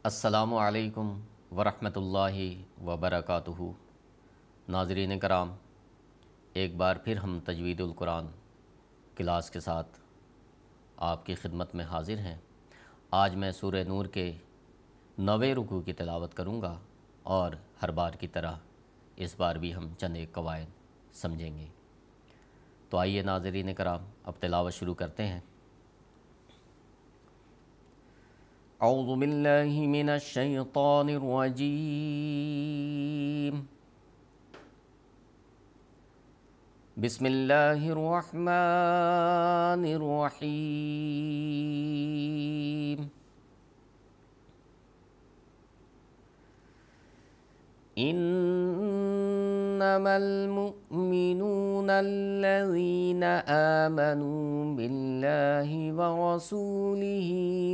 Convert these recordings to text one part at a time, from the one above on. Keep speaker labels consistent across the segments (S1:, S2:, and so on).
S1: السلام علیکم ورحمۃ اللہ وبرکاتہ۔ ناظرین کرام، ایک بار پھر ہم تجوید القرآن کلاس کے ساتھ آپ کی خدمت میں حاضر ہیں۔ آج میں سورہ نور کے 9ویں رکوع کی تلاوت کروں گا اور ہر بار کی طرح اس بار بھی ہم چند ایک قواعد سمجھیں گے۔ تو آئیے ناظرین کرام، اب تلاوت شروع کرتے ہیں۔ اعوذ باللہ من الشیطان الرجیم، بسم اللہ الرحمن الرحیم۔ انما المؤمنون الذین آمنوا باللہ ورسولہ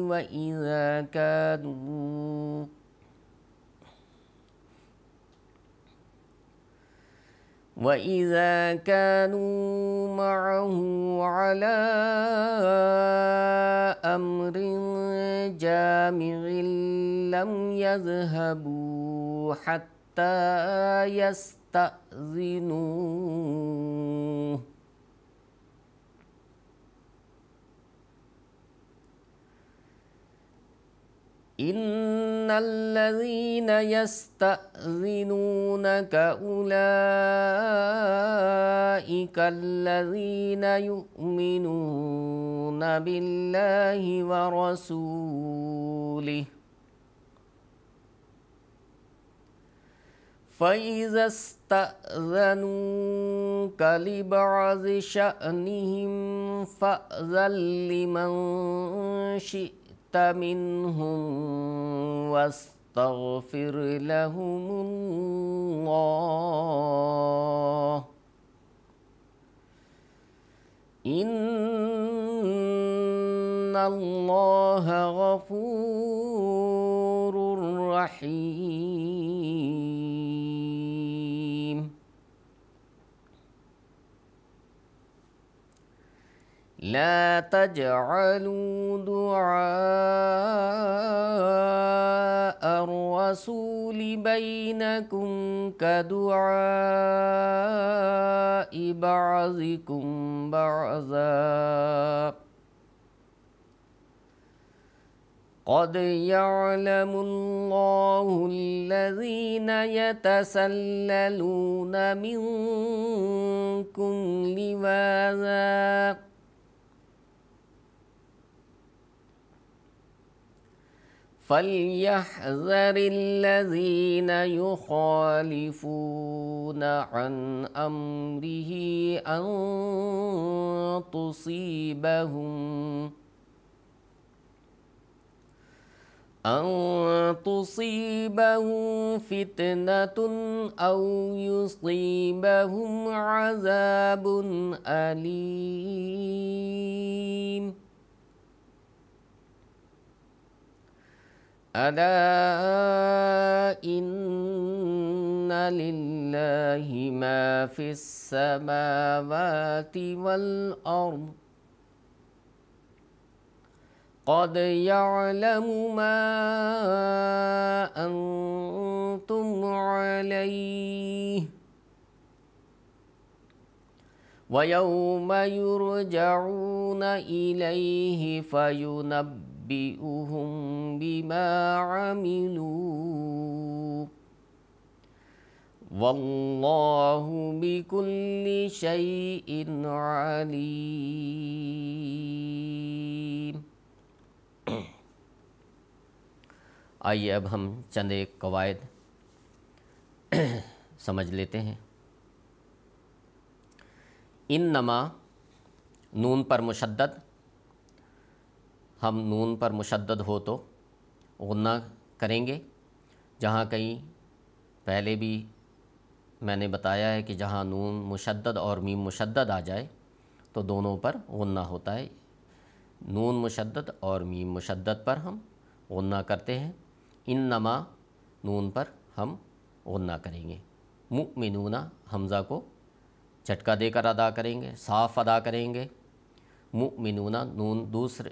S1: وَإِذَا كَانُوا مَعَهُ عَلَى أَمْرٍ جَامِعٍ لَمْ يَذْهَبُوا حَتَّى يَسْتَأْذِنُوهُ إِنَّ الَّذِينَ يَسْتَأْذِنُونَكَ أُولَئِكَ الَّذِينَ يُؤْمِنُونَ بِاللَّهِ وَرَسُولِهِ فَإِذَا اسْتَأْذَنُوكَ لِبَعْضِ شَأْنِهِمْ فَأْذَن لِّمَن شِئْتَ منهم واستغفر لهم الله إن الله غفور رحيم۔ لا تجعلوا دعاء الرسول بينكم كدعاء بعضكم بعضا قد يعلم الله الذين يتسللون منكم لواذا فَلْيَحْذَرِ الَّذِينَ يُخَالِفُونَ عَنْ أَمْرِهِ أَن تصيبهم فتنة أو يصيبهم عذاب أليم۔ ألا إن لله ما في السماوات والأرض قد يعلم ما أنتم عليه ويوم يرجعون إليه فينبئهم بما عملوا واللہ بكل شيء علیم۔ آئیے اب ہم چند ایک قواعد سمجھ لیتے ہیں۔ انما، نون پر مشدد، ہم نون پر مشدد ہو تو غنہ کریں گے۔ جہاں کہیں پہلے بھی میں نے بتایا ہے کہ جہاں نون مشدد اور میم مشدد آ جائے تو دونوں پر غنہ ہوتا ہے۔ نون مشدد اور میم مشدد پر ہم غنہ کرتے ہیں۔ انما نون پر ہم غنہ کریں گے۔ مؤمنون حمزہ کو جھٹکا دے کر ادا کریں گے، صاف ادا کریں گے۔ مؤمنون نون دوسرے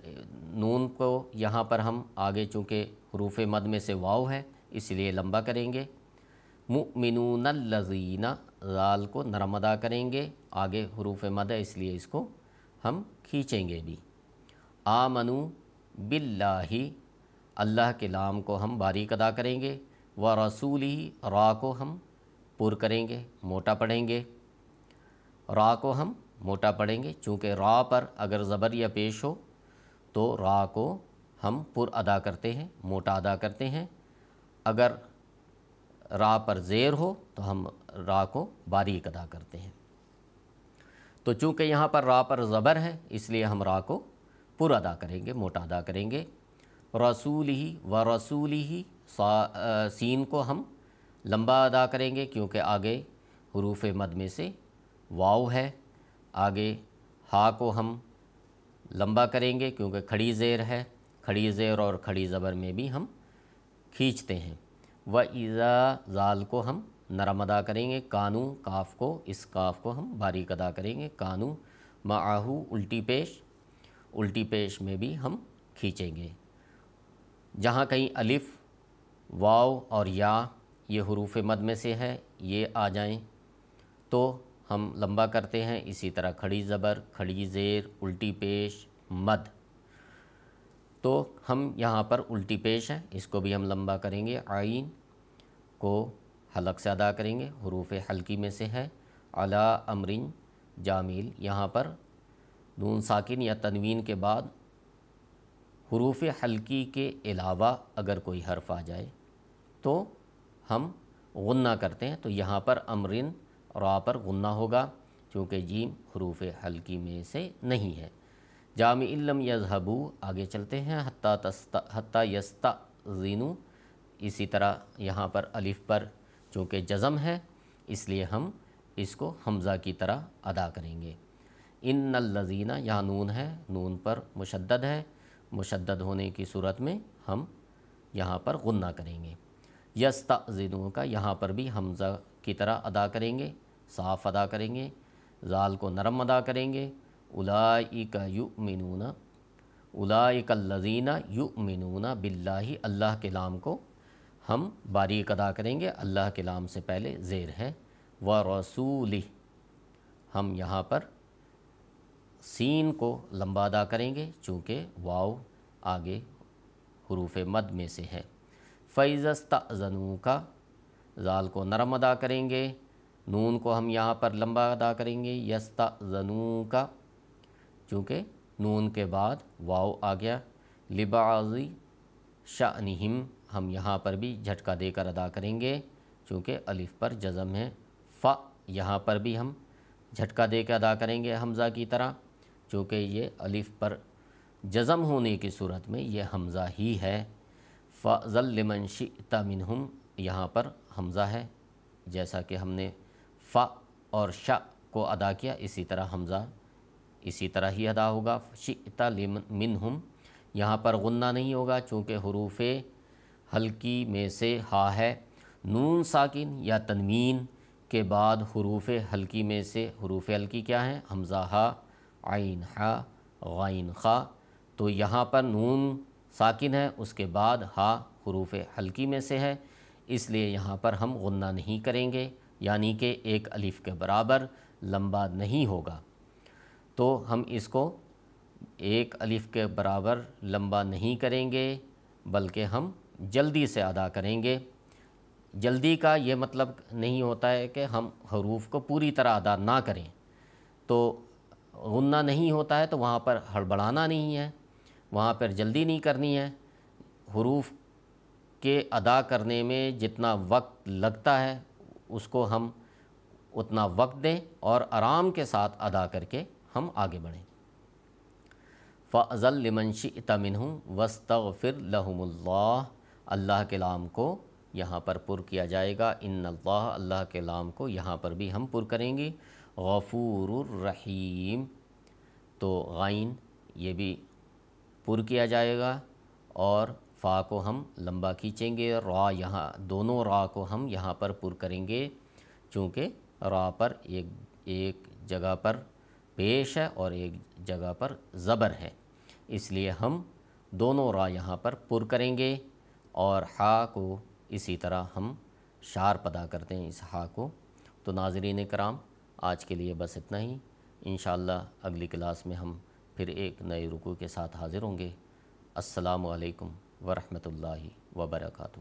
S1: نون کو یہاں پر ہم آگے چونکہ حروف مد میں سے واو ہے اس لیے لمبا کریں گے۔ مؤمنون الذین، ذال کو نرم ادا کریں گے، آگے حروف مد ہے اس لیے اس کو ہم کھینچیں گے بھی۔ آمنو باللہ، اللہ کے لام کو ہم باریک ادا کریں گے۔ ورسولہ، را کو ہم پر کریں گے، موٹا پڑھیں گے، را کو ہم موٹا پڑھیں گے، چونکہ را پر اگر زبر یا پیش ہو تو را کو ہم پر ادا کرتے ہیں، موٹا ادا کرتے ہیں، اگر را پر زیر ہو تو ہم را کو باریک ادا کرتے ہیں۔ تو چونکہ یہاں پر را پر زبر ہے اس لیے ہم را کو پر ادا کریں گے، موٹا ادا کریں گے۔ رسولہ ورسولہ، سین کو ہم لمبا ادا کریں گے کیونکہ آگے حروف مد میں سے واو ہے، آگے ہا کو ہم لمبا کریں گے کیونکہ کھڑی زیر ہے، کھڑی زیر اور کھڑی زبر میں بھی ہم کھینچتے ہیں۔ وَإِذَا، ذال کو ہم نرم ادا کریں گے۔ کانو، کاف کو، اس کاف کو ہم باریک ادا کریں گے۔ کانو معہو، الٹی پیش، الٹی پیش میں بھی ہم کھینچیں گے۔ جہاں کہیں الف، واو اور یا یہ حروف مد میں سے ہے یہ آ جائیں تو ہم لمبا کرتے ہیں، اسی طرح کھڑی زبر، کھڑی زیر، الٹی پیش، مد، تو ہم یہاں پر الٹی پیش ہے اس کو بھی ہم لمبا کریں گے۔ عین کو حلق سے ادا کریں گے، حروف حلقی میں سے ہے۔ علی امرن جامیل، یہاں پر نون ساکن یا تنوین کے بعد حروف حلقی کے علاوہ اگر کوئی حرف آ جائے تو ہم غنہ کرتے ہیں، تو یہاں پر امرن را پر غنہ ہوگا چونکہ جیم حروف حلقی میں سے نہیں ہے۔ جامع لم یذہبوا، آگے چلتے ہیں، حتی یستأذنوا، اسی طرح یہاں پر الف پر چونکہ جزم ہے اس لیے ہم اس کو حمزہ کی طرح ادا کریں گے۔ ان الذین، یہاں نون ہے، نون پر مشدد ہے، مشدد ہونے کی صورت میں ہم یہاں پر غنہ کریں گے۔ یستأذنوا کا یہاں پر بھی حمزہ کی طرح ادا کریں گے، صاف ادا کریں گے، ذال کو نرم ادا کریں گے۔ اولئک یؤمنون، اولئک الذین یؤمنون باللہ، اللہ کے لام کو ہم باریک ادا کریں گے، اللہ کے لام سے پہلے زیر ہے۔ ورسولہ، ہم یہاں پر سین کو لمبا ادا کریں گے چونکہ واو آگے حروف مد میں سے ہے۔ فَإِذَا اسْتَأْذَنُوكَ، ذال کو نرم ادا کریں گے، نون کو ہم یہاں پر لمبا ادا کریں گے۔ یستأذنوک، چونکہ نون کے بعد واو آ گیا۔ لِبَعْضِ شَأْنِهِمْ، ہم یہاں پر بھی جھٹکا دے کر ادا کریں گے چونکہ الف پر جزم ہے۔ یہاں پر بھی ہم جھٹکا دے کے ادا کریں گے حمزہ کی طرح چونکہ یہ الف پر جزم ہونے کی صورت میں یہ حمزہ ہی ہے۔ فَأْذَن لِمَنْ شِئْتَ مِنْهُمْ، یہاں پر حمزہ ہے، جیسا کہ ہم نے ف اور ش کو ادا کیا اسی طرح حمزہ اسی طرح ہی ادا ہوگا۔ شئت منہم، یہاں پر غنہ نہیں ہوگا چونکہ حروف حلقی میں سے ہا ہے، نون ساکن یا تنوین کے بعد حروف حلقی میں سے حروف حلقی کیا ہیں؟ حمزہ ہا، عین ہا، غین خا، تو یہاں پر نون ساکن ہے اس کے بعد ہا حروف حلقی میں سے ہے اس لیے یہاں پر ہم غنہ نہیں کریں گے، یعنی کہ ایک الف کے برابر لمبا نہیں ہوگا، تو ہم اس کو ایک الف کے برابر لمبا نہیں کریں گے بلکہ ہم جلدی سے ادا کریں گے۔ جلدی کا یہ مطلب نہیں ہوتا ہے کہ ہم حروف کو پوری طرح ادا نہ کریں، تو غنہ نہیں ہوتا ہے تو وہاں پر ہڑبڑانا نہیں ہے، وہاں پر جلدی نہیں کرنی ہے، حروف کے ادا کرنے میں جتنا وقت لگتا ہے اس کو ہم اتنا وقت دیں اور آرام کے ساتھ ادا کر کے ہم آگے بڑھیں۔ فَأْذَن لِمَنْ شِئْتَ مِنْهُمْ وَاسْتَغْفِرْ لَهُمُ اللَّهُ، اللہ کے لام کو یہاں پر پر کیا جائے گا۔ ان اللہ، اللہ کے لام کو یہاں پر بھی ہم پر کریں گے۔ غفور الرحیم، تو غین یہ بھی پر کیا جائے گا اور فا کو ہم لمبا کھینچیں گے، را یہاں دونوں را کو ہم یہاں پر پر کریں گے چونکہ را پر ایک جگہ پر پیش ہے اور ایک جگہ پر زبر ہے اس لیے ہم دونوں را یہاں پر پر کریں گے اور ہا کو اسی طرح ہم شارپ ادا کرتے ہیں اس ہا کو۔ تو ناظرین کرام، آج کے لیے بس اتنا ہی۔ انشاءاللہ اگلی کلاس میں ہم پھر ایک نئے رکوع کے ساتھ حاضر ہوں گے۔ السلام علیکم ورحمۃ اللہ وبرکاتہ۔